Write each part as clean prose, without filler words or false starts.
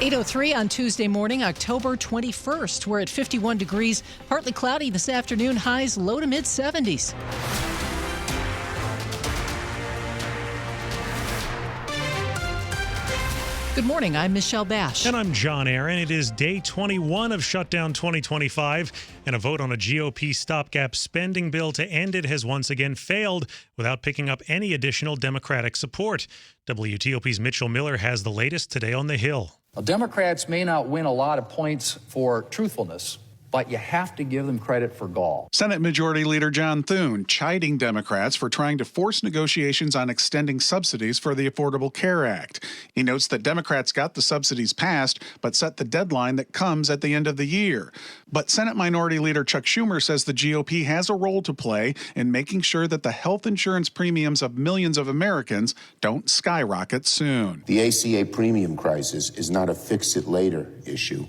8:03 on Tuesday morning, October 21st. We're at 51 degrees, partly cloudy this afternoon, highs low to mid-70s. Good morning, I'm Michelle Basch. And I'm John Aaron. It is day 21 of Shutdown 2025, and a vote on a GOP stopgap spending bill to end it has once again failed without picking up any additional Democratic support. WTOP's Mitchell Miller has the latest today on the Hill. Well, Democrats may not win a lot of points for truthfulness, but you have to give them credit for gall. Senate Majority Leader John Thune chiding Democrats for trying to force negotiations on extending subsidies for the Affordable Care Act. He notes that Democrats got the subsidies passed, but set the deadline that comes at the end of the year. But Senate Minority Leader Chuck Schumer says the GOP has a role to play in making sure that the health insurance premiums of millions of Americans don't skyrocket soon. The ACA premium crisis is not a fix-it-later issue,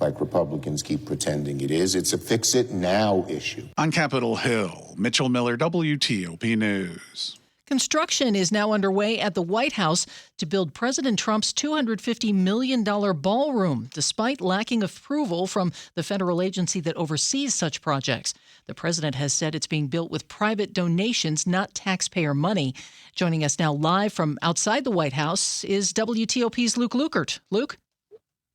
like Republicans keep pretending it is. It's a fix-it-now issue. On Capitol Hill, Mitchell Miller, WTOP News. Construction is now underway at the White House to build President Trump's $250 million ballroom, despite lacking approval from the federal agency that oversees such projects. The president has said it's being built with private donations, not taxpayer money. Joining us now live from outside the White House is WTOP's Luke Lukert. Luke?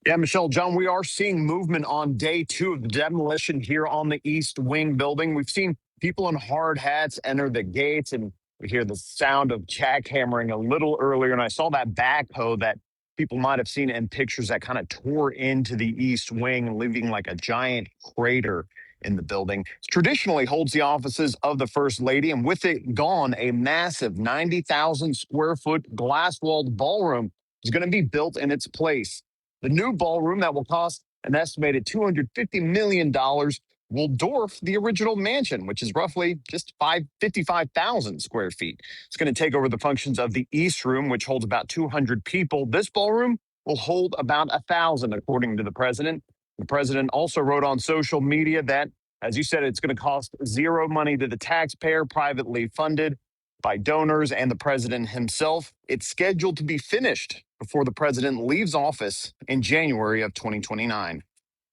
Yeah, Michelle, John, we are seeing movement on day 2 of the demolition here on the East Wing building. We've seen people in hard hats enter the gates, and we hear the sound of jackhammering a little earlier. And I saw that backhoe that people might have seen in pictures that kind of tore into the East Wing, leaving like a giant crater in the building. It traditionally holds the offices of the First Lady, and with it gone, a massive 90,000 square foot glass-walled ballroom is going to be built in its place. The new ballroom that will cost an estimated $250 million will dwarf the original mansion, which is roughly just 55,000 square feet. It's going to take over the functions of the East Room, which holds about 200 people. This ballroom will hold about 1,000, according to the president. The president also wrote on social media that, as you said, it's going to cost zero money to the taxpayer, privately funded by donors and the president himself. It's scheduled to be finished before the president leaves office in January of 2029.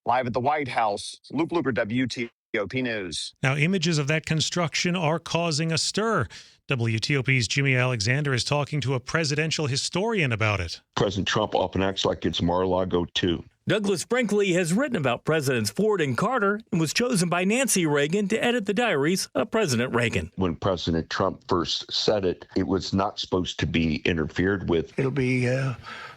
Live at the White House, Luke Luker, WTOP News. Now, images of that construction are causing a stir. WTOP's Jimmy Alexander is talking to a presidential historian about it. President Trump often acts like it's Mar-a-Lago 2. Douglas Brinkley has written about Presidents Ford and Carter and was chosen by Nancy Reagan to edit the diaries of President Reagan. When President Trump first said it, it was not supposed to be interfered with. It'll be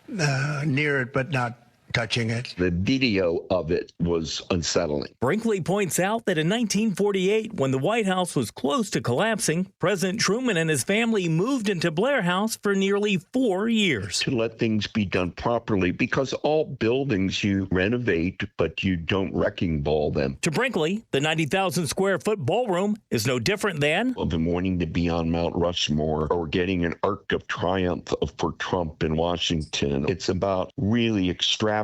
near it, but not touching it. The video of it was unsettling. Brinkley points out that in 1948, when the White House was close to collapsing, President Truman and his family moved into Blair House for nearly 4 years. To let things be done properly, because all buildings you renovate, but you don't wrecking ball them. To Brinkley, the 90,000 square foot ballroom is no different than of him wanting to be on Mount Rushmore or getting an Arc of Triumph for Trump in Washington. It's about really extravagant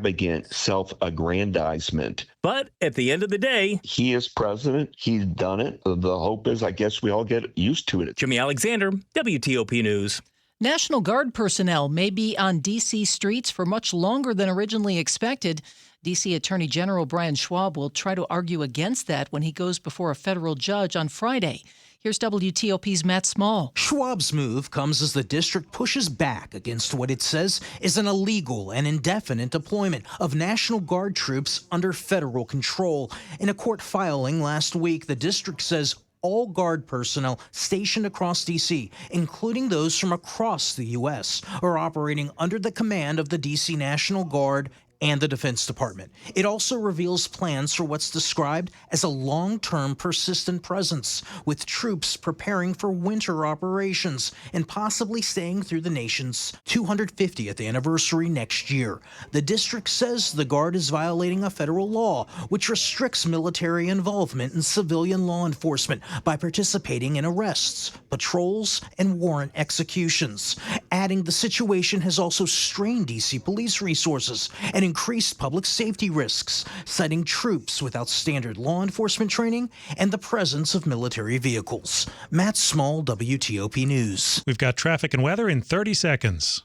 self-aggrandizement. But at the end of the day, he is president. He's done it. The hope is, I guess, we all get used to it. Jimmy Alexander, WTOP News. National Guard personnel may be on D.C. streets for much longer than originally expected. D.C. Attorney General Brian Schwab will try to argue against that when he goes before a federal judge on Friday. Here's WTOP's Matt Small. Schwab's move comes as the district pushes back against what it says is an illegal and indefinite deployment of National Guard troops under federal control. In a court filing last week, the district says all Guard personnel stationed across D.C., including those from across the U.S., are operating under the command of the D.C. National Guard and the Defense Department. It also reveals plans for what's described as a long-term persistent presence, with troops preparing for winter operations and possibly staying through the nation's 250th anniversary next year. The district says the Guard is violating a federal law which restricts military involvement in civilian law enforcement by participating in arrests, patrols, and warrant executions. Adding the situation has also strained D.C. police resources and increased public safety risks, citing troops without standard law enforcement training and the presence of military vehicles. Matt Small, WTOP News. We've got traffic and weather in 30 seconds.